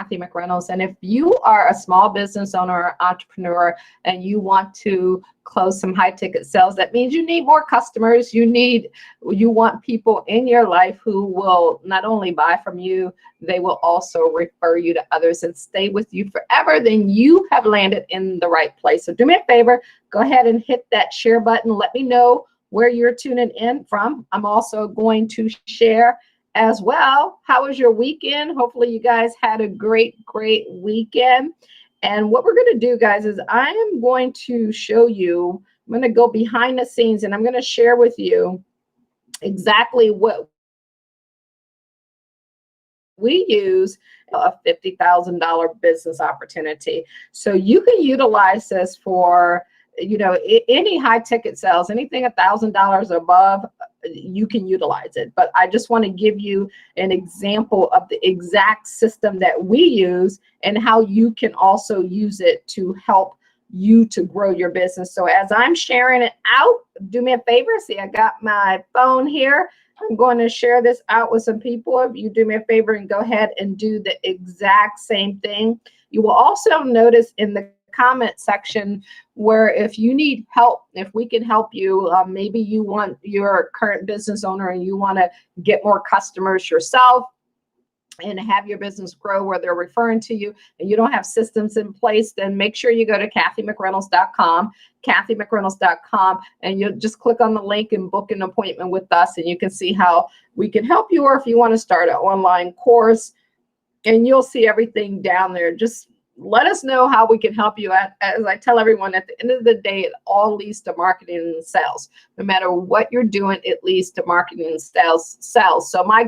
Kathy McReynolds. And if you are a small business owner or entrepreneur and you want to close some high ticket sales, that means you need more customers. You want people in your life who will not only buy from you, they will also refer you to others and stay with you forever. Then you have landed in the right place. So do me a favor, go ahead and hit that share button. Let me know where you're tuning in from. I'm also going to share as well. How was your weekend? Hopefully you guys had a great weekend. And what we're going to do, guys, is I am going to show you, I'm going to go behind the scenes and I'm going to share with you exactly what we use a $50,000 business opportunity. So you can utilize this for, any high ticket sales, anything $1,000 above, you can utilize it. But I just want to give you an example of the exact system that we use and how you can also use it to help you to grow your business. So as I'm sharing it out, do me a favor. See, I got my phone here. I'm going to share this out with some people. If you do me a favor and go ahead and do the exact same thing. You will also notice in the comment section where if you need help, if we can help you, maybe you're a current business owner and you want to get more customers yourself and have your business grow where they're referring to you and you don't have systems in place, then make sure you go to kathymcreynolds.com, and you'll just click on the link and book an appointment with us, and you can see how we can help you, or if you want to start an online course, and you'll see everything down there. Just let us know how we can help you. As I tell everyone, at the end of the day, it all leads to marketing and sales. No matter what you're doing, it leads to marketing and sales. So my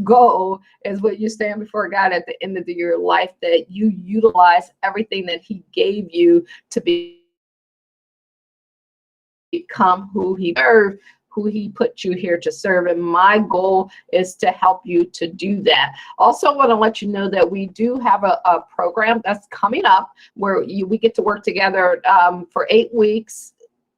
goal is what you stand before God at the end of your life, that you utilize everything that He gave you to become who He served, who He put you here to serve. And my goal is to help you to do that. Also want to let you know that we do have a program that's coming up where we get to work together for 8 weeks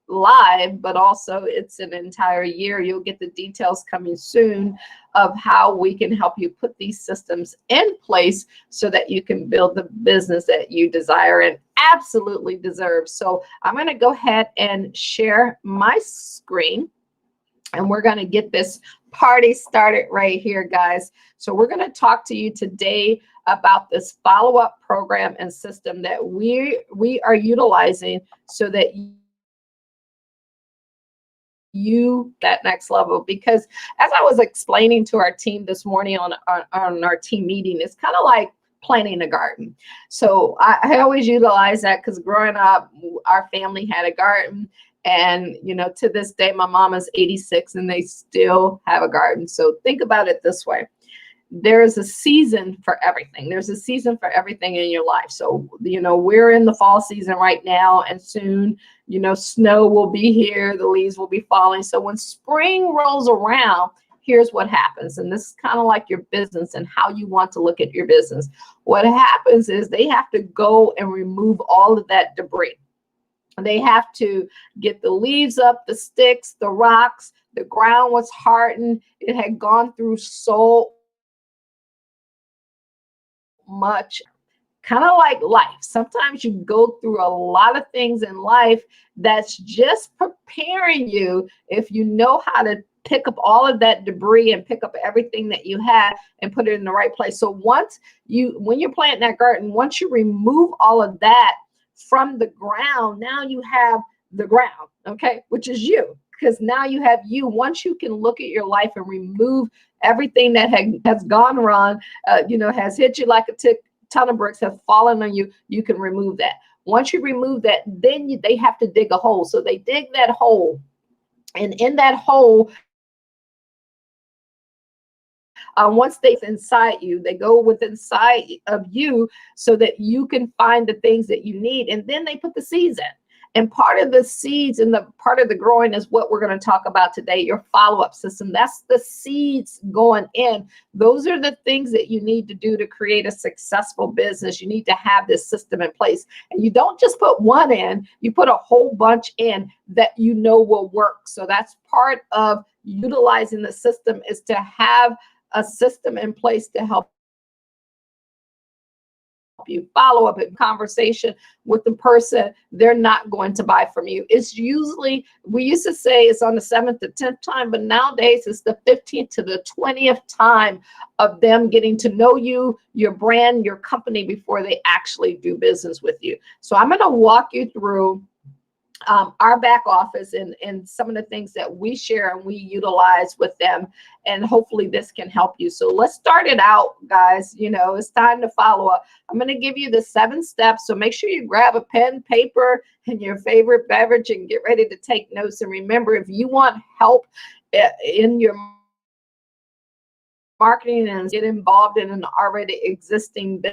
live, but also it's an entire year. You'll get the details coming soon of how we can help you put these systems in place so that you can build the business that you desire and absolutely deserve. So I'm going to go ahead and share my screen. And we're going to get this party started right here, guys. So we're going to talk to you today about this follow-up program and system that we are utilizing so that you that next level. Because as I was explaining to our team this morning on our team meeting, it's kind of like planting a garden. So I always utilize that because growing up, our family had a garden. And, to this day, my mom is 86 and they still have a garden. So think about it this way. There's a season for everything. There's a season for everything in your life. So, we're in the fall season right now, and soon, snow will be here. The leaves will be falling. So when spring rolls around, here's what happens. And this is kind of like your business and how you want to look at your business. What happens is they have to go and remove all of that debris. They have to get the leaves up, the sticks, the rocks. The ground was hardened. It had gone through so much, kind of like life. Sometimes you go through a lot of things in life that's just preparing you, if you know how to pick up all of that debris and pick up everything that you had and put it in the right place. So when you're planting that garden, once you remove all of that from the ground, now you have the ground, okay, which is you, because now you have you. Once you can look at your life and remove everything that has gone wrong, has hit you like a ton of bricks, have fallen on you, you can remove that. Once you remove that, then they have to dig a hole. So they dig that hole, and in that hole, once they're inside you, they go within inside of you so that you can find the things that you need. And then they put the seeds in. And part of the seeds and the part of the growing is what we're going to talk about today, your follow-up system. That's the seeds going in. Those are the things that you need to do to create a successful business. You need to have this system in place. And you don't just put one in, you put a whole bunch in that will work. So that's part of utilizing the system, is to have a system in place to help you. Follow up in conversation with the person, they're not going to buy from you. It's usually, we used to say it's on the 7th to 10th time, but nowadays it's the 15th to the 20th time of them getting to know you, your brand, your company before they actually do business with you. So I'm going to walk you through our back office and some of the things that we share and we utilize with them, and hopefully this can help you. So let's start it out, guys. You know, it's time to follow up. I'm going to give you the 7 steps, so make sure you grab a pen, paper, and your favorite beverage and get ready to take notes. And remember, if you want help in your marketing and get involved in an already existing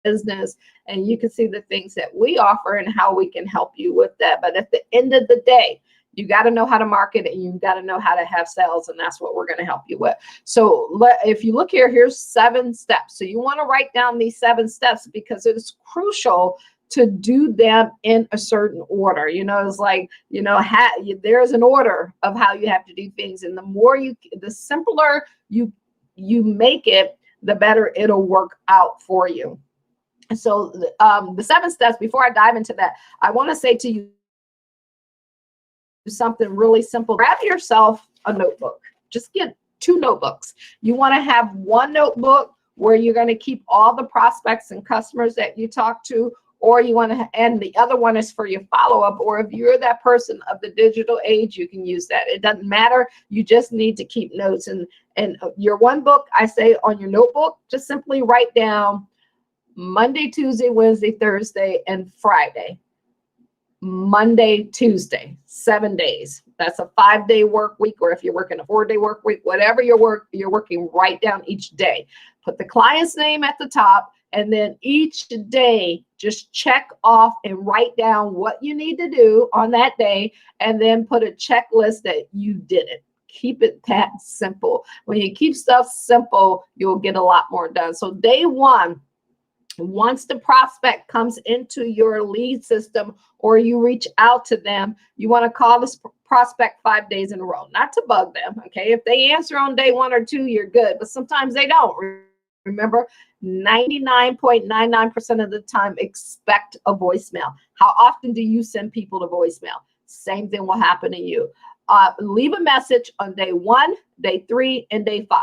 business, and you can see the things that we offer and how we can help you with that. But at the end of the day, you got to know how to market and you got to know how to have sales, and that's what we're going to help you with. So if you look here, here's 7 steps. So you want to write down these 7 steps because it is crucial to do them in a certain order. You know, it's like, you know, there's an order of how you have to do things, and the simpler you make it, the better it'll work out for you. So the 7 steps, before I dive into that, I want to say to you something really simple. Grab yourself a notebook. Just get 2 notebooks. You want to have one notebook where you're going to keep all the prospects and customers that you talk to, or you want to, and the other one is for your follow-up, or if you're that person of the digital age, you can use that. It doesn't matter. You just need to keep notes. And your one book, I say on your notebook, just simply write down Monday, Tuesday, Wednesday, Thursday, and Friday. Monday, Tuesday, 7 days. That's a 5-day work week, or if you're working a 4-day work week, whatever you're working, write down each day. Put the client's name at the top, and then each day just check off and write down what you need to do on that day, and then put a checklist that you did it. Keep it that simple. When you keep stuff simple, you'll get a lot more done. So day 1, once the prospect comes into your lead system or you reach out to them, you want to call this prospect 5 days in a row, not to bug them. Okay. If they answer on day 1 or 2, you're good, but sometimes they don't. Remember, 99.99% of the time, expect a voicemail. How often do you send people to voicemail? Same thing will happen to you. Leave a message on day 1, day 3, and day 5.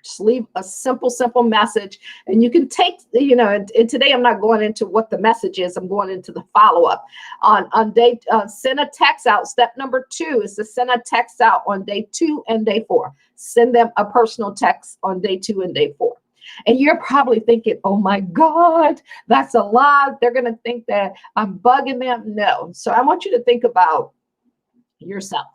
Just leave a simple message, and you can take, you know, and today I'm not going into what the message is. I'm going into the follow-up on day, send a text out. Step number 2 is to send a text out on day 2 and day 4. Send them a personal text on day 2 and day 4. And you're probably thinking, oh my God, that's a lot. They're going to think that I'm bugging them. No. So I want you to think about yourself.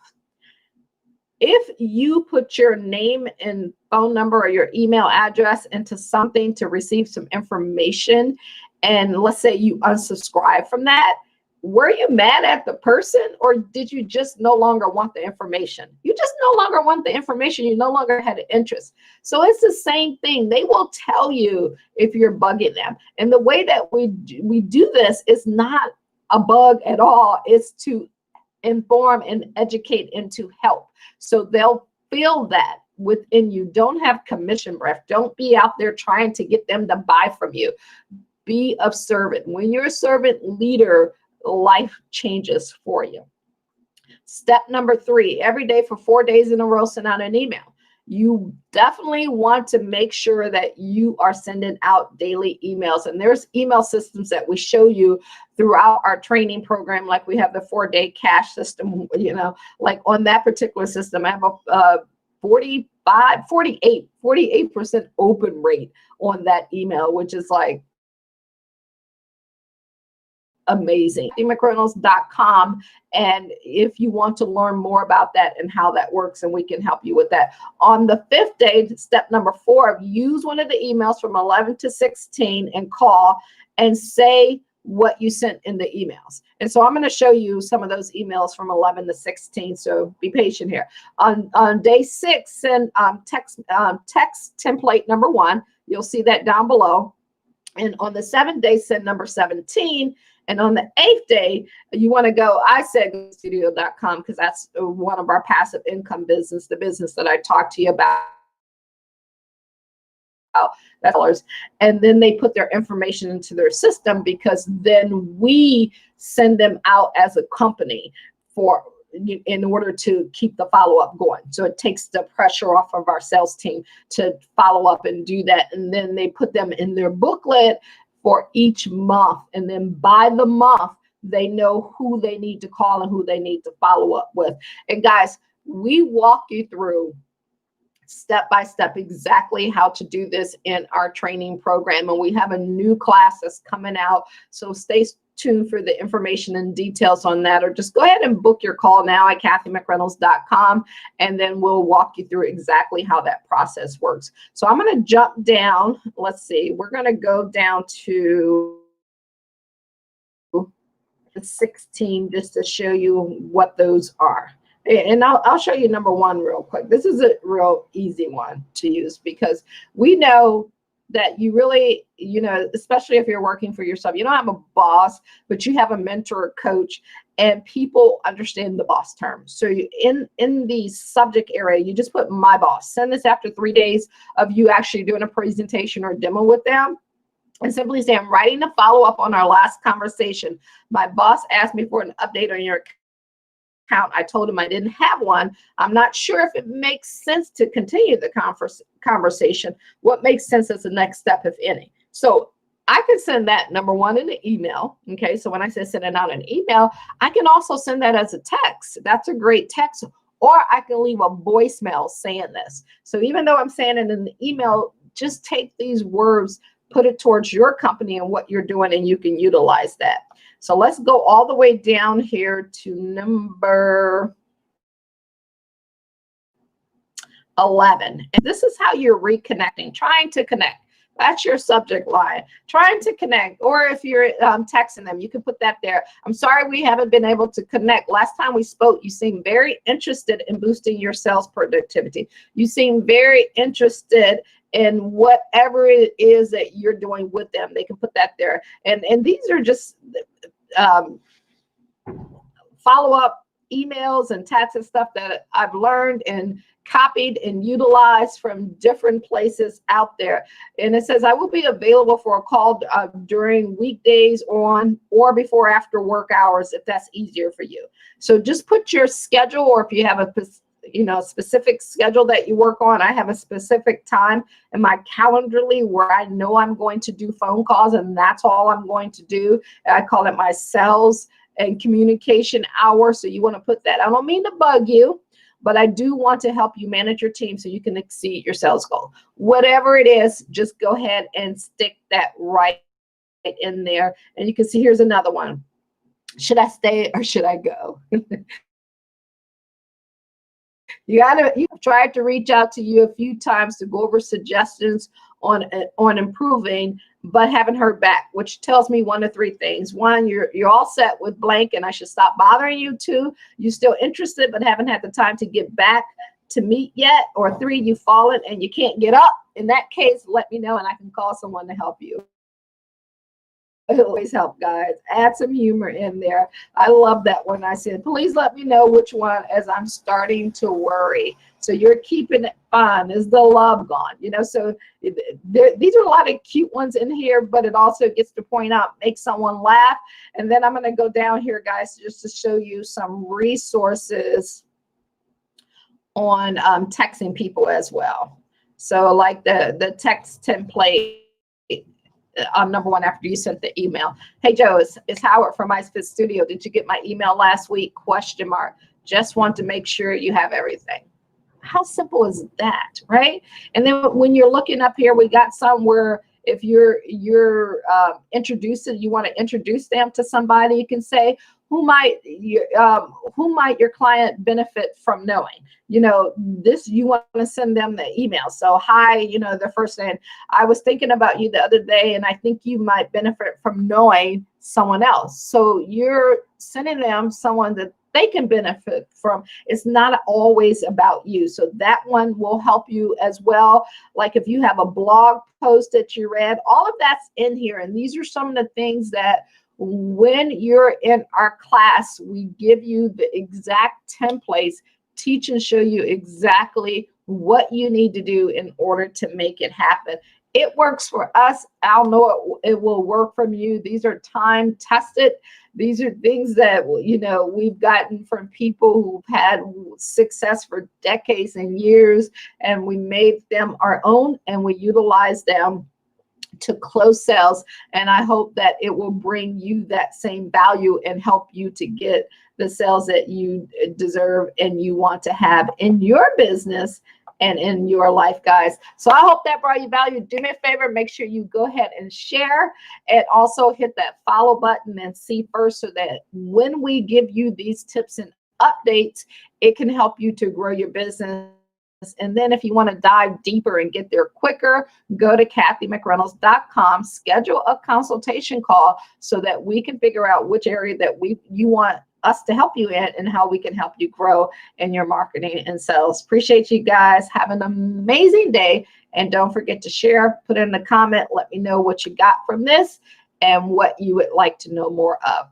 If you put your name and phone number or your email address into something to receive some information, and let's say you unsubscribe from that, were you mad at the person, or did you just no longer want the information? You just no longer want the information. You no longer had an interest. So it's the same thing. They will tell you if you're bugging them. And the way that we do this is not a bug at all. It's to inform and educate and to help. So they'll feel that within you. Don't have commission breath. Don't be out there trying to get them to buy from you. Be a servant. When you're a servant leader, life changes for you. Step number 3, every day for 4 days in a row, send out an email. You definitely want to make sure that you are sending out daily emails. And there's email systems that we show you throughout our training program. Like we have the 4-day cash system, you know, like on that particular system, I have a 48% open rate on that email, which is like amazing. McReynolds.com. And if you want to learn more about that and how that works, and we can help you with that. On the 5th day, step number 4, use one of the emails from 11 to 16 and call and say what you sent in the emails. And so I'm going to show you some of those emails from 11 to 16. So be patient here. On day 6, send text template number 1. You'll see that down below. And on the 7th day, send number 17. And on the 8th day, you want to go, I said studio.com, because that's one of our passive income business, the business that I talked to you about that's dollars. And then they put their information into their system, because then we send them out as a company in order to keep the follow-up going. So it takes the pressure off of our sales team to follow up and do that. And then they put them in their booklet for each month. And then by the month, they know who they need to call and who they need to follow up with. And guys, we walk you through step by step exactly how to do this in our training program. And we have a new class that's coming out. So stay tuned for the information and details on that, or just go ahead and book your call now at kathymcreynolds.com, and then we'll walk you through exactly how that process works. So I'm going to jump down. Let's see. We're going to go down to 16 just to show you what those are. And I'll show you number one real quick. This is a real easy one to use, because we know that you really, especially if you're working for yourself, you don't have a boss, but you have a mentor or coach, and people understand the boss term. So in the subject area, you just put my boss. Send this after 3 days of you actually doing a presentation or demo with them. And simply say, I'm writing a follow-up on our last conversation. My boss asked me for an update on your account. I told him I didn't have one. I'm not sure if it makes sense to continue the conversation. What makes sense as the next step, if any? So I can send that, number one, in an email. Okay, so when I say send it out an email, I can also send that as a text. That's a great text. Or I can leave a voicemail saying this. So even though I'm saying it in the email, just take these words, put it towards your company and what you're doing, and you can utilize that. So let's go all the way down here to number 11. And this is how you're reconnecting, trying to connect. That's your subject line, trying to connect. Or if you're texting them, you can put that there. I'm sorry we haven't been able to connect. Last time we spoke, you seemed very interested in boosting your sales productivity. You seem very interested in whatever it is that you're doing with them. They can put that there. And these are just follow-up emails and texts and stuff that I've learned and copied and utilized from different places out there. And it says, I will be available for a call during weekdays on or before after work hours, if that's easier for you. So just put your schedule, or if you have a specific schedule that you work on. I have a specific time in my Calendarly where I know I'm going to do phone calls, and that's all I'm going to do. I call it my sales and communication hour. So you want to put that. I don't mean to bug you, but I do want to help you manage your team so you can exceed your sales goal. Whatever it is, just go ahead and stick that right in there. And you can see here's another one. Should I stay or should I go? You've tried to reach out to you a few times to go over suggestions on improving, but haven't heard back, which tells me one of three things. One, you're all set with blank and I should stop bothering you. Two, you're still interested but haven't had the time to get back to meet yet. Or three, you've fallen and you can't get up. In that case, let me know and I can call someone to help you. It always help, guys. Add some humor in there. I love that one. I said, please let me know which one, as I'm starting to worry. So you're keeping it fun. Is the love gone? So these are a lot of cute ones in here, but it also gets to point out, make someone laugh. And then I'm going to go down here, guys, just to show you some resources on texting people as well. So like the text template. Number one, after you sent the email. Hey, Joe, it's Howard from MySpit Studio. Did you get my email last week? ? Just want to make sure you have everything. How simple is that, right? And then when you're looking up here, we got some where if you're introducing, you want to introduce them to somebody, you can say, who might your client benefit from knowing? This, you want to send them the email. So hi, their first name. I was thinking about you the other day, and I think you might benefit from knowing someone else. So you're sending them someone that they can benefit from. It's not always about you. So that one will help you as well. Like if you have a blog post that you read, all of that's in here. And these are some of the things that when you're in our class, we give you the exact templates, teach and show you exactly what you need to do in order to make it happen. it works for us, I'll know it will work from you. These are time tested. These are things that, you know, we've gotten from people who've had success for decades and years, and we made them our own and we utilize them to close sales. And I hope that it will bring you that same value and help you to get the sales that you deserve and you want to have in your business and in your life, guys. So I hope that brought you value. Do me a favor, make sure you go ahead and share, and also hit that follow button and see first, so that when we give you these tips and updates, it can help you to grow your business. And then if you want to dive deeper and get there quicker, go to kathymcreynolds.com, schedule a consultation call so that we can figure out which area that you want us to help you in and how we can help you grow in your marketing and sales. Appreciate you guys. Have an amazing day. And don't forget to share, put in a comment, let me know what you got from this and what you would like to know more of.